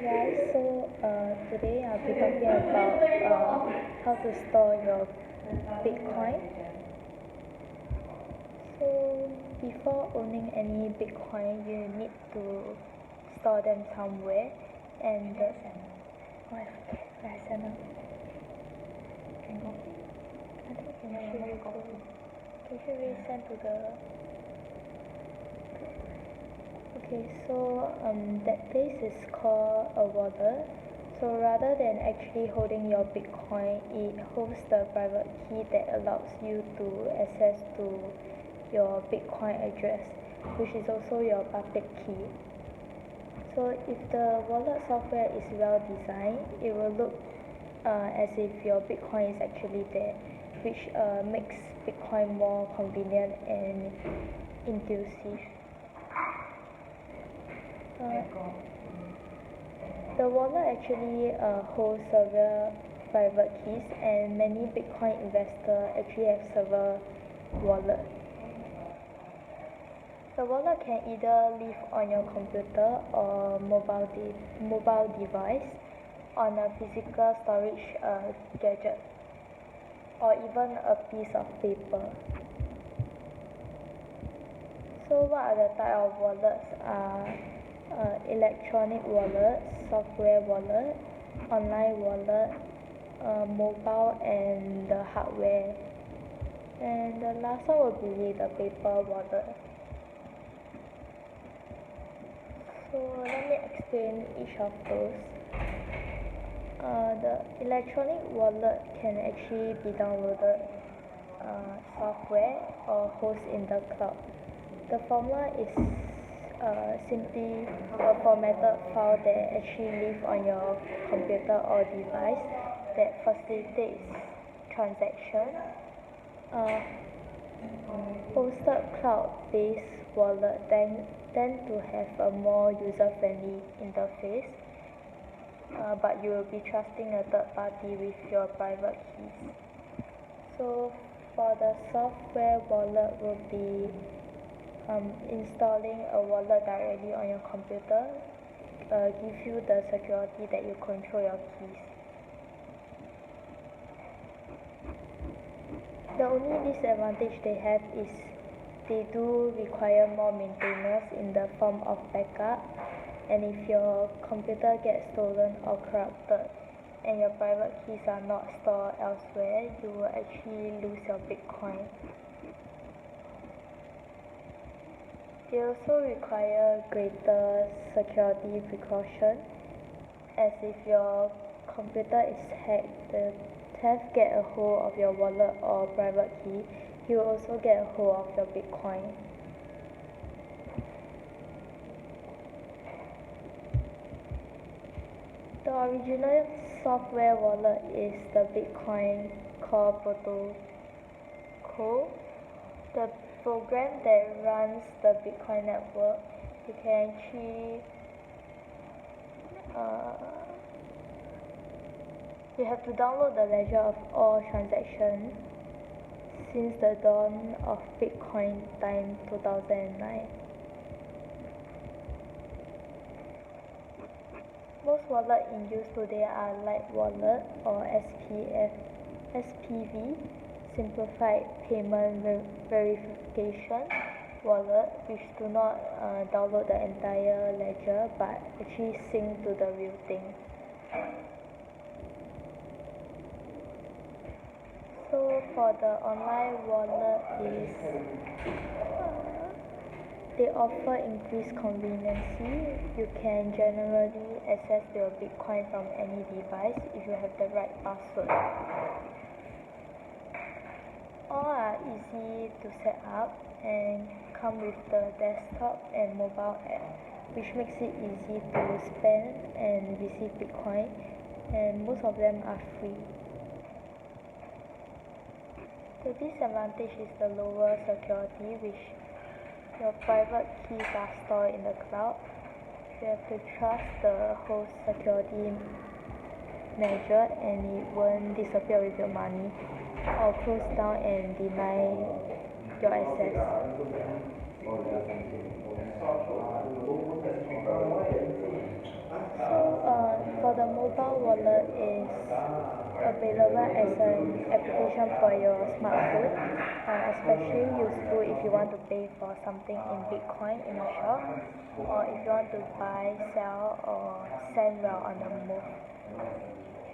guys, today I'll be talking about how to store your Bitcoin. So before owning any Bitcoin, you need to store them somewhere, and I forget where I send them. I think can you resend to the. Okay, so that place is called a wallet. So rather than actually holding your Bitcoin, it holds the private key that allows you to access to your Bitcoin address, which is also your public key. So if the wallet software is well designed, it will look as if your Bitcoin is actually there, which makes Bitcoin more convenient and intuitive. The wallet actually holds several private keys, and many Bitcoin investors actually have several wallets. The wallet can either live on your computer or mobile device, on a physical storage gadget, or even a piece of paper. So what are the type of wallets? Electronic wallet, software wallet, online wallet, mobile, and the hardware. And the last one will be the paper wallet. So let me explain each of those. The electronic wallet can actually be downloaded software or hosted in the cloud. The formula is simply a formatted file that actually lives on your computer or device that facilitates transaction. Hosted cloud-based wallet tend to have a more user-friendly interface, but you will be trusting a third party with your private keys. So for the software wallet will be installing a wallet directly on your computer gives you the security that you control your keys. The only disadvantage they have is they do require more maintenance in the form of backup, and if your computer gets stolen or corrupted and your private keys are not stored elsewhere, you will actually lose your Bitcoin. They also require greater security precaution, as if your computer is hacked, the thieves get a hold of your wallet or private key, he will also get a hold of your Bitcoin. The original software wallet is the Bitcoin Core Protocol. The program that runs the Bitcoin network, you can actually you have to download the ledger of all transactions since the dawn of Bitcoin time 2009. Most wallets in use today are Light Wallet or SPV, Simplified Payment Verification wallet, which do not download the entire ledger but actually sync to the real thing. So for the online wallet they offer increased convenience. You can generally access your Bitcoin from any device if you have the right password. All are easy to set up and come with the desktop and mobile app, which makes it easy to spend and receive Bitcoin, and most of them are free. The disadvantage is the lower security, which your private keys are stored in the cloud. You have to trust the whole security measure, and it won't disappear with your money or close down and deny your access. So PayPal wallet is available as an application for your smartphone, especially useful if you want to pay for something in Bitcoin in a shop, or if you want to buy, sell, or send while on the move.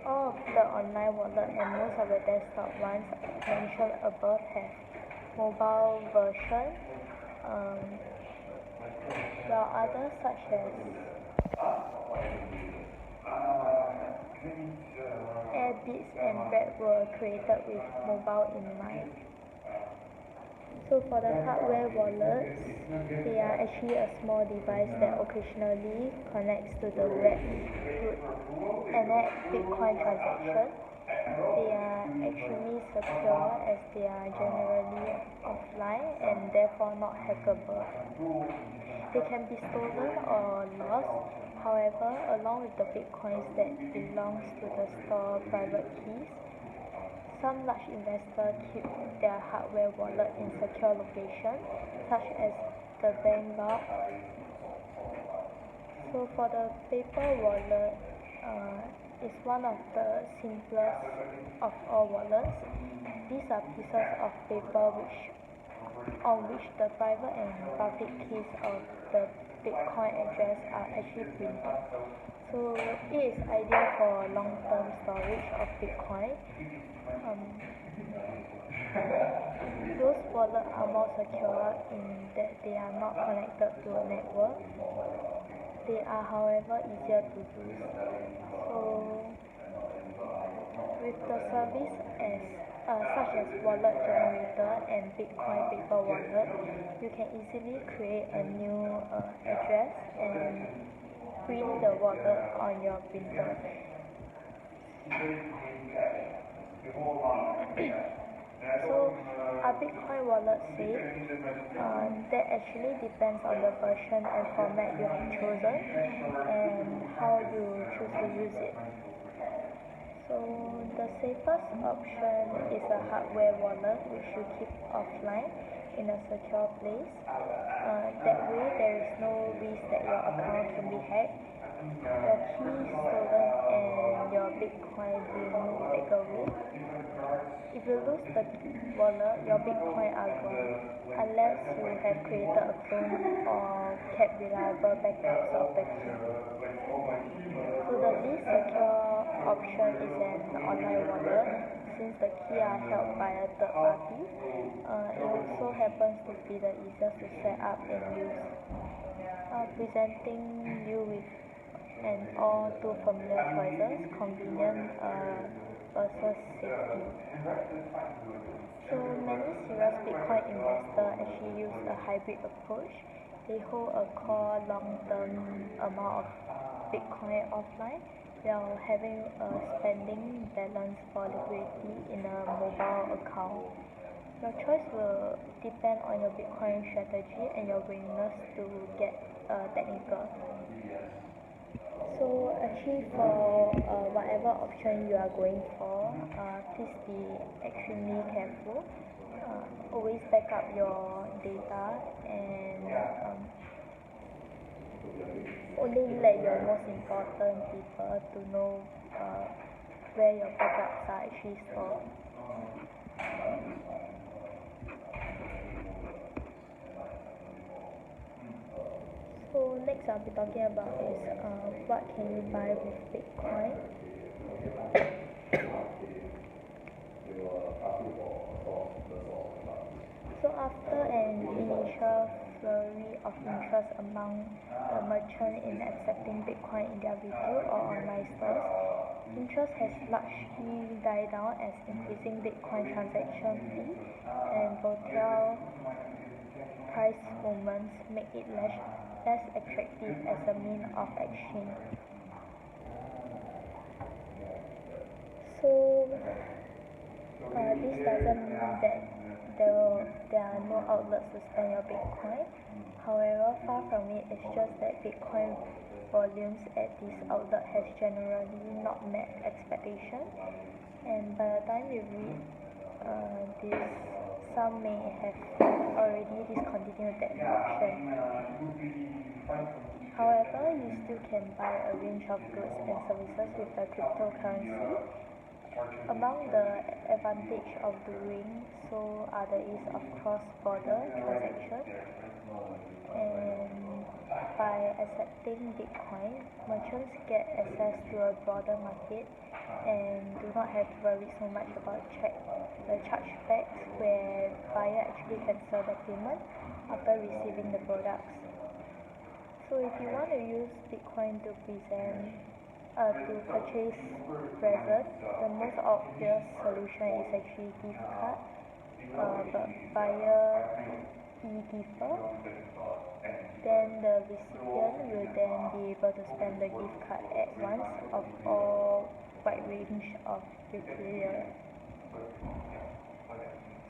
All of the online wallet and most of the desktop ones mentioned above have mobile version, while others such as Airbits and Bread were created with mobile in mind. So for the hardware wallets, they are actually a small device that occasionally connects to the web to enact Bitcoin transactions. They are extremely secure as they are generally offline and therefore not hackable. They can be stolen or lost. However, along with the Bitcoins that belongs to the store private keys, some large investors keep their hardware wallet in secure locations, such as the bank vault. So for the paper wallet, is one of the simplest of all wallets. These are pieces of paper on which the private and public keys of the Bitcoin address are actually printed. So it is ideal for long-term storage of Bitcoin. Those wallets are more secure in that they are not connected to a network. They are, however, easier to use. So with the service such as wallet generator and Bitcoin paper wallet, you can easily create a new address and print the wallet on your printer. So are Bitcoin wallets safe? That actually depends on the version and format you have chosen and how you choose to use it. So the safest option is a hardware wallet which you keep offline in a secure place. That way there is no risk that your account can be hacked, your keys stolen, and your Bitcoin being taken away. If you lose the wallet, your Bitcoin are gone, unless you have created a clone or kept reliable backups of the key. So the least secure option is an online wallet, since the key are held by a third party. It also happens to be the easiest to set up and use, presenting you with an all too familiar choices, convenient versus safety. So many serious Bitcoin investors actually use a hybrid approach. They hold a core long-term amount of Bitcoin offline while having a spending balance for liquidity in a mobile account. Your choice will depend on your Bitcoin strategy and your willingness to get technical. So actually for whatever option you are going for, please be extremely careful. Always back up your data and only let your most important people to know where your backups are actually stored. So next I'll be talking about is what can you buy with Bitcoin. So after an initial flurry of interest among the merchants in accepting Bitcoin in their retail or online stores, interest has largely died down as increasing Bitcoin transaction fee and volatile price movements make it less attractive as a means of exchange. So this doesn't mean that there are no outlets to spend your Bitcoin. However, far from it, it's just that Bitcoin volumes at this outlet has generally not met expectations, and by the time you read this, some may have already discontinued that option. However, you still can buy a range of goods and services with the cryptocurrency. Among the advantage of doing so are the ease of cross-border transaction, and by accepting Bitcoin, merchants get access to a broader market and do not have to worry so much about the chargebacks where buyer actually cancel the payment after receiving the products. So if you want to use Bitcoin to purchase presents, the most obvious solution is actually gift card, but via e-giver. Then the recipient will then be able to spend the gift card at once of all wide range of retailer.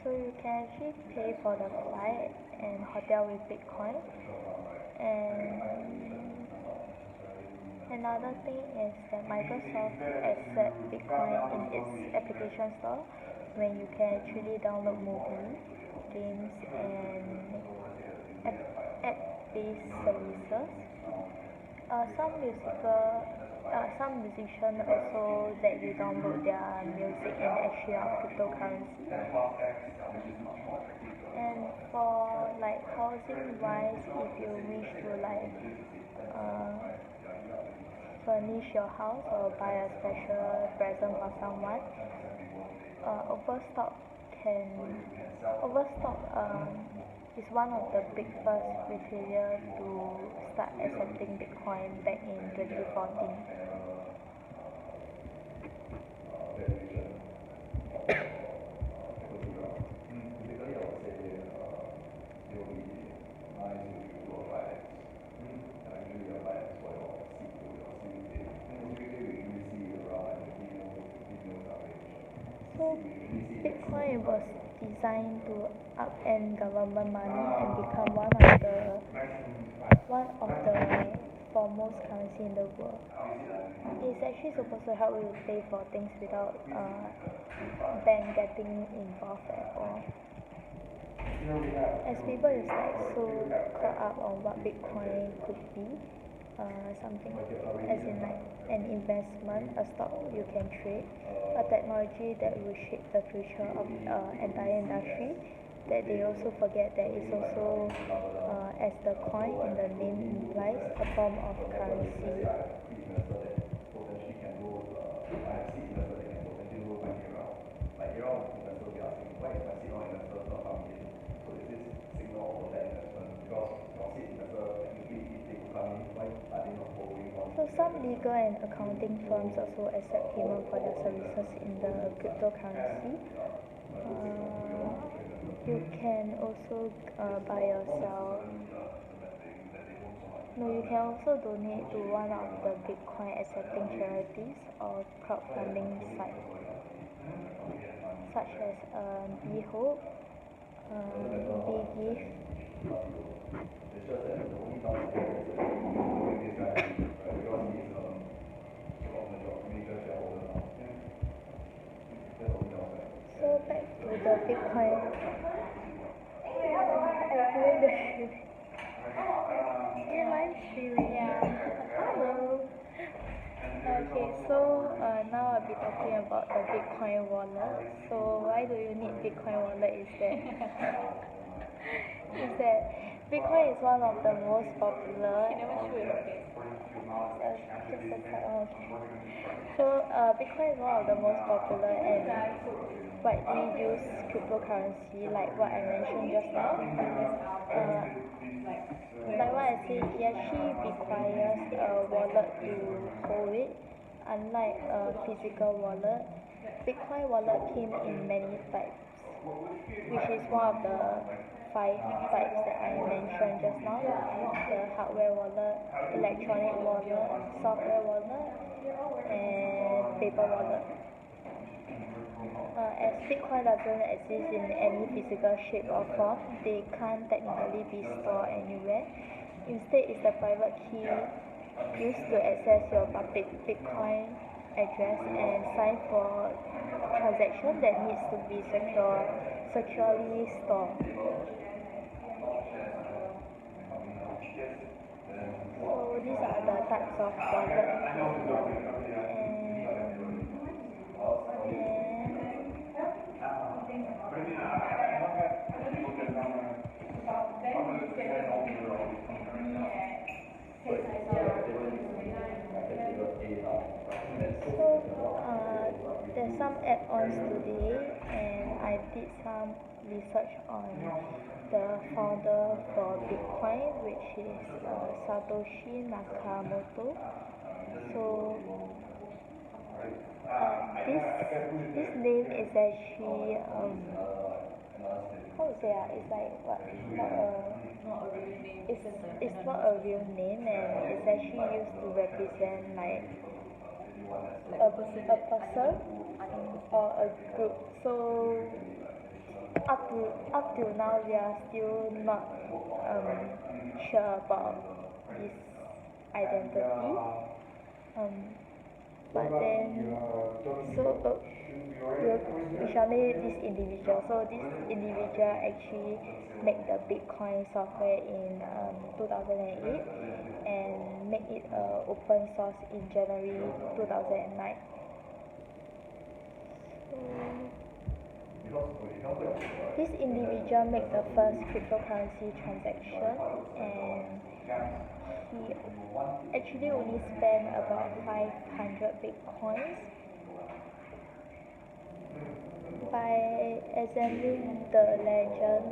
So you can actually pay for the flight and hotel with Bitcoin. And another thing is that Microsoft accepts Bitcoin in its application store, when you can actually download movies, games, and app-based services. Some musicians also let you download their music in exchange of cryptocurrency. And for like housing wise, if you wish to furnish your house or buy a special present for someone, Overstock is one of the big first retailers to start accepting Bitcoin back in 2014. So Bitcoin was designed to upend government money and become one of the foremost currency in the world. It's actually supposed to help you pay for things without bank getting involved at all. As people is so caught up on what Bitcoin could be, something as in like an investment, a stock you can trade, a technology that will shape the future of entire industry, that they also forget that it's also, as the coin in the name implies, a form of currency. So some legal and accounting firms also accept payment for their services in the cryptocurrency. You can also buy or sell. No, you can also donate to one of the Bitcoin accepting charities or crowdfunding sites, such as BeHope, BeGive. So back to the Bitcoin. Live streaming. Hello. Okay, so now I'll be talking about the Bitcoin wallet. So why do you need Bitcoin wallet is that Bitcoin is one of the most popular. So Bitcoin is one of the most popular and widely used cryptocurrency, like what I mentioned just now. Like what I said, it actually requires a wallet to hold it, unlike a physical wallet. Bitcoin wallet came in many types, which is one of the 5 types that I mentioned just now: the hardware wallet, electronic wallet, software wallet, and paper wallet. As Bitcoin doesn't exist in any physical shape or form, they can't technically be stored anywhere. Instead, it's the private key used to access your public Bitcoin address and sign for transaction that needs to be securely stored. So these are the types of wallet. There's some add-ons today, and I did some research on the founder for Bitcoin, which is Satoshi Nakamoto. So this name is actually how to say it's like what it's not a real name, and it's actually used to represent like a person or a group. So up till now we are still not sure about this identity. But then we shall name this individual. So this individual actually made the Bitcoin software in 2008 and made it open source in January 2009. This individual made the first cryptocurrency transaction, and he actually only spent about 500 Bitcoins. By examining the legend,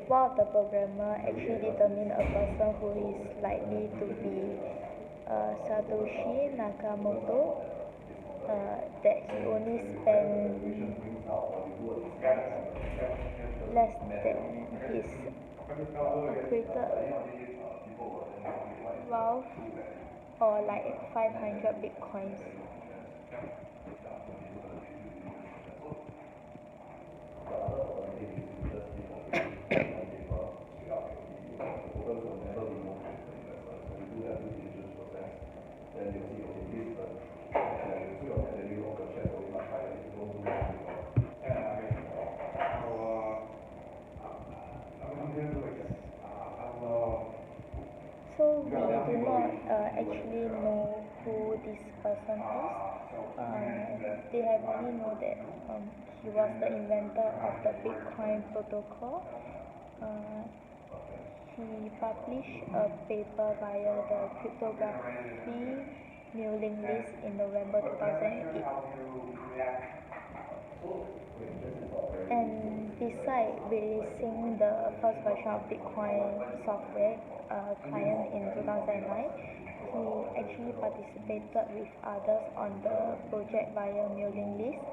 one of the programmer actually determined a person who is likely to be Satoshi Nakamoto, that he only spent less than his accreted wealth, or like 500 Bitcoins. So we do not actually know who this person is. They have only know that he was the inventor of the Bitcoin protocol. He published a paper via the cryptography mailing list in November 2008. And besides releasing the first version of Bitcoin software client in 2009, he actually participated with others on the project via mailing list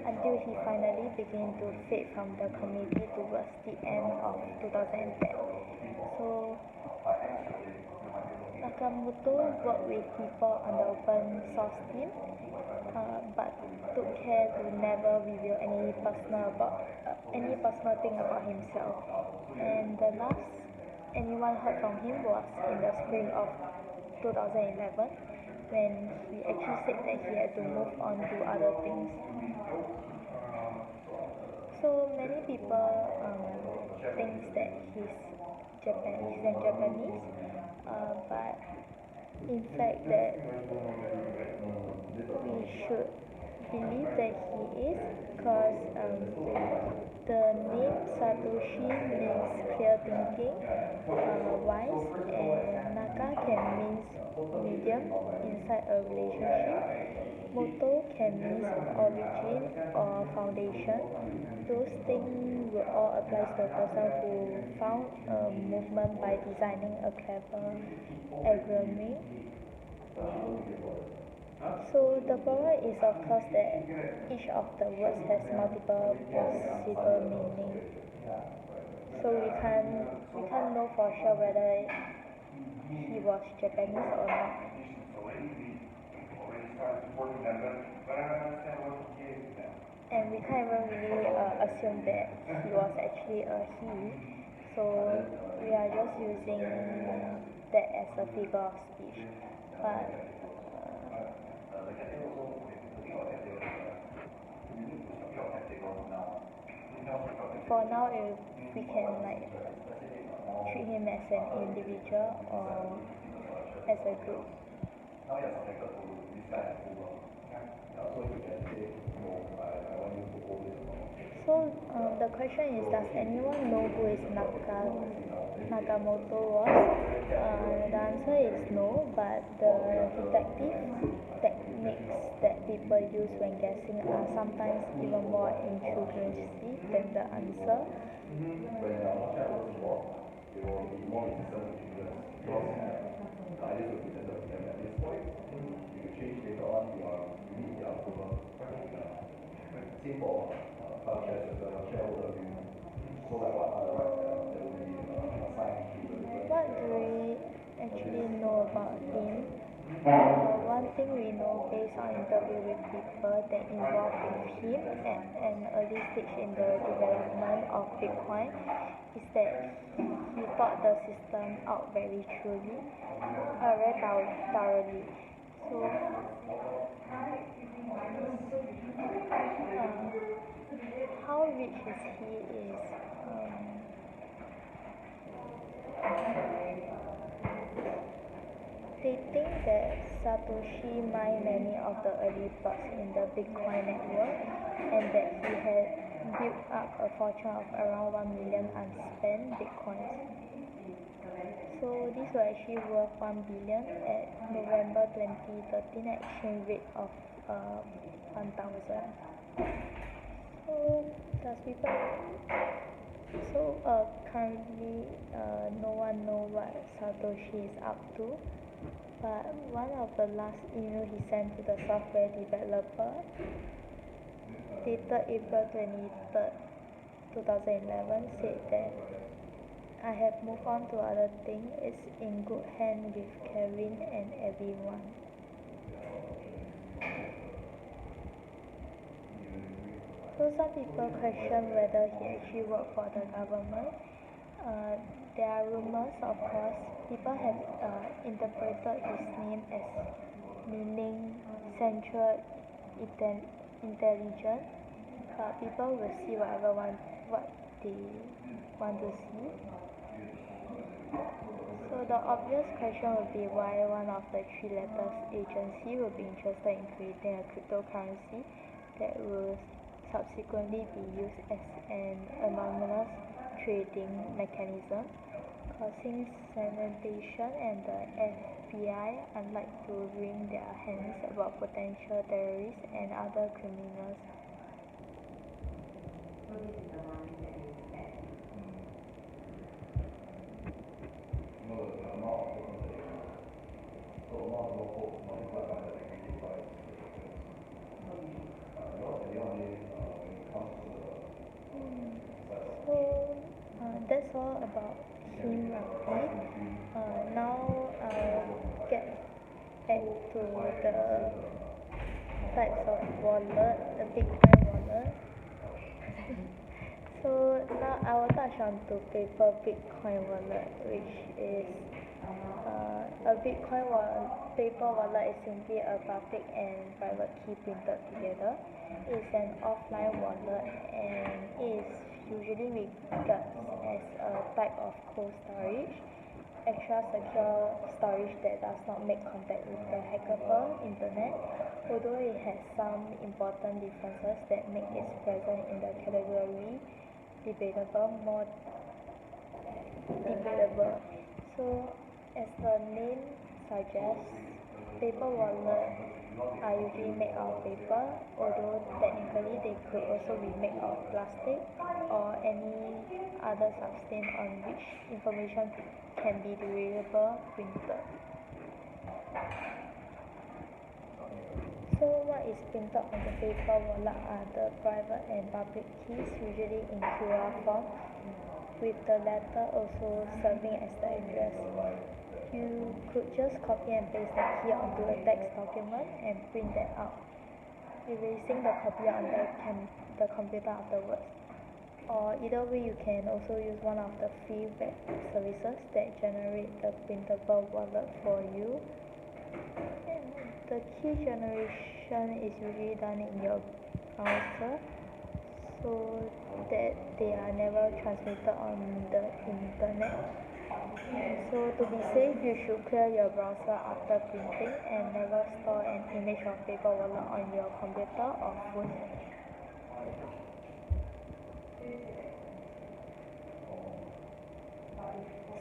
until he finally began to fade from the community towards the end of 2010. So Nakamoto worked with people on the open source team, but took care to never reveal any personal thing about himself. And the last anyone heard from him was in the spring of 2011, when he actually said that he had to move on to other things. So many people think that he's Japanese, but in fact that we should believe that he is, because the name Satoshi means clear thinking, wise, and Naka can mean medium inside a relationship. Moto can mean origin or foundation. Those things will all apply to a person who found a movement by designing a clever algorithm. So the problem is, of course, that each of the words has multiple possible meanings. So we can't know for sure whether he was Japanese or not. And we can't even really assume that he was actually a he. So we are just using that as a figure of speech. But for now, if we can treat him as an individual or as a group. So the question is, does anyone know who is Nakamoto was? The answer is no, but the detective techniques that people use when guessing are sometimes even more intrusive than the answer. What do we actually know about him? One thing we know based on interview with people that involved with him at an early stage in the development of Bitcoin is that he thought the system out very thoroughly. So, how rich is he is they think that Satoshi mined many of the early blocks in the Bitcoin network and that he had built up a fortune of around 1 million unspent Bitcoins. So this was actually worth 1 billion at November 2013 exchange rate of 1,000. Currently no one knows what Satoshi is up to, but one of the last email he sent to the software developer dated April 23rd, 2011 said that I have moved on to other things. It's in good hand with Kevin and everyone. So some people question whether he actually worked for the government. There are rumors, of course. People have interpreted his name as meaning Central Intelligence, but people will see what they want to see. So the obvious question would be why one of the three letters agency would be interested in creating a cryptocurrency that will subsequently be used as an anonymous trading mechanism, causing segmentation, and the FBI unlike to wring their hands about potential terrorists and other criminals. That's all about him roughly. Now I'll get back to the types of wallet, the Bitcoin wallet. So now I will touch on to paper Bitcoin wallet, which is a Bitcoin paper wallet is simply a public and private key printed together. It's an offline wallet and it is usually regarded as a type of cold storage, extra secure storage that does not make contact with the hackable internet, although it has some important differences that make its presence in the category more debatable. So, as the name suggests, paper wallets are usually made out of paper, although technically they could also be made of plastic or any other substance on which information can be durable printed. So what is printed on the paper wallet are the private and public keys, usually in QR form, with the latter also serving as the address. You could just copy and paste the key onto a text document and print that out, erasing the copy on the computer afterwards. Or either way, you can also use one of the free web services that generate the printable wallet for you. And the key generation is usually done in your browser. so that they are never transmitted on the internet. So to be safe, you should clear your browser after printing and never store an image of paper wallet on your computer or phone.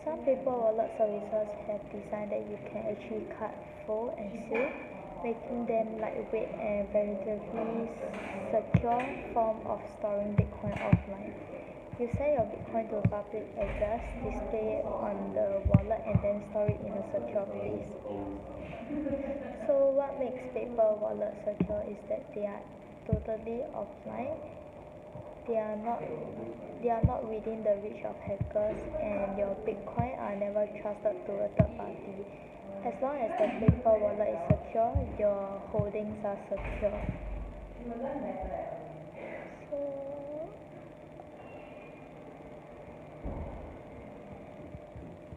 Some paper wallet services have designed that you can actually cut, fold, and seal, making them lightweight and relatively secure form of storing Bitcoin offline. You send your Bitcoin to a public address, display it on the wallet, and then store it in a secure place. So what makes paper wallets secure is that they are totally offline. They are not within the reach of hackers, and your Bitcoin are never trusted to a third party. As long as the paper wallet is secure, your holdings are secure. So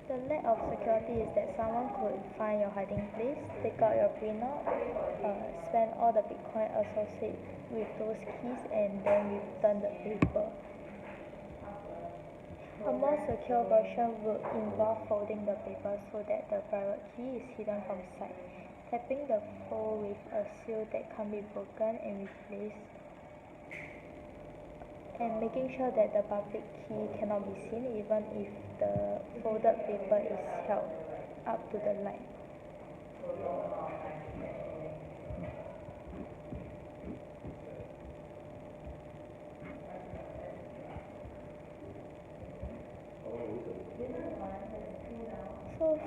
the lack of security is that someone could find your hiding place, take out your printer, spend all the Bitcoin associated with those keys, and then return the paper. A more secure version would involve folding the paper so that the private key is hidden from sight, tapping the fold with a seal that can't be broken and replaced, and making sure that the public key cannot be seen even if the folded paper is held up to the light.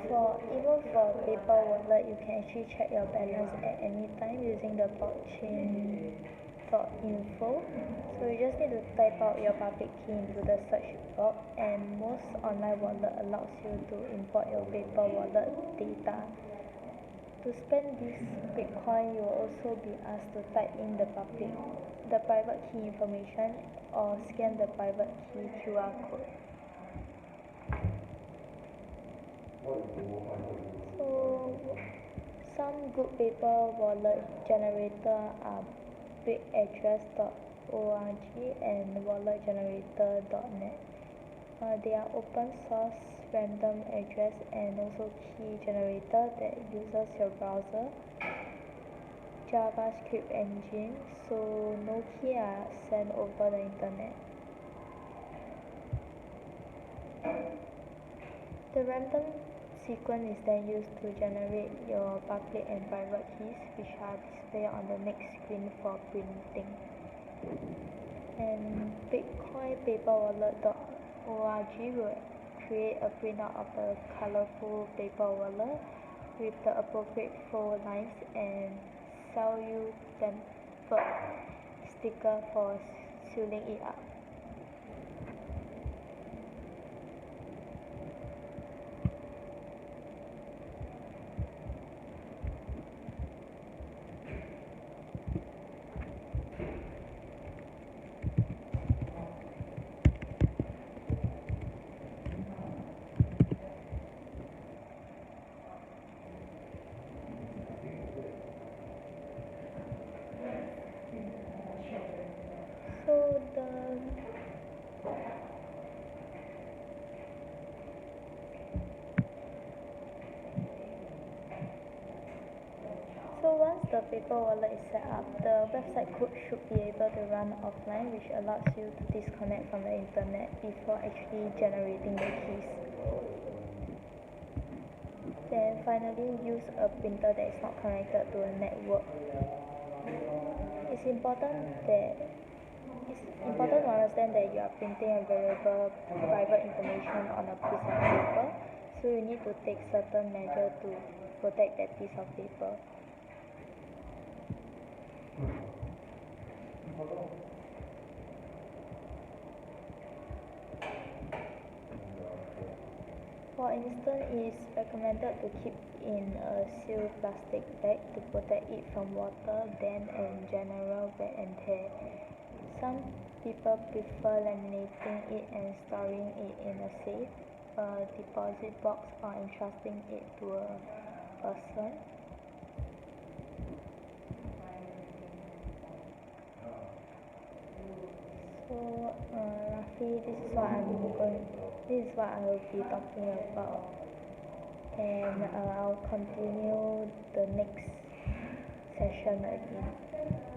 So even for paper wallet, you can actually check your balance at any time using the blockchain.info. So you just need to type out your public key into the search box, and most online wallet allows you to import your paper wallet data. To spend this Bitcoin, you will also be asked to type in the private key information or scan the private key QR code. So some good paper wallet generator are bigaddress.org and walletgenerator.net. They are open source random address and also key generator that uses your browser JavaScript engine, so no key are sent over the internet. The random sequence is then used to generate your public and private keys, which are displayed on the next screen for printing. And bitcoinpaperwallet.org will create a printout of the colorful paper wallet with the appropriate fold lines and sell you tempered sticker for sealing it up. So once the paper wallet is set up, the website code should be able to run offline, which allows you to disconnect from the internet before actually generating the keys. Then finally, use a printer that is not connected to a network. It's important to understand that you are printing a valuable private information on a piece of paper, so you need to take certain measures to protect that piece of paper. For instance, it is recommended to keep in a sealed plastic bag to protect it from water, damp, and general wear and tear. Some people prefer laminating it and storing it in a safe, a deposit box, or entrusting it to a person. So So roughly this is what I will be talking about, and I'll continue the next session again.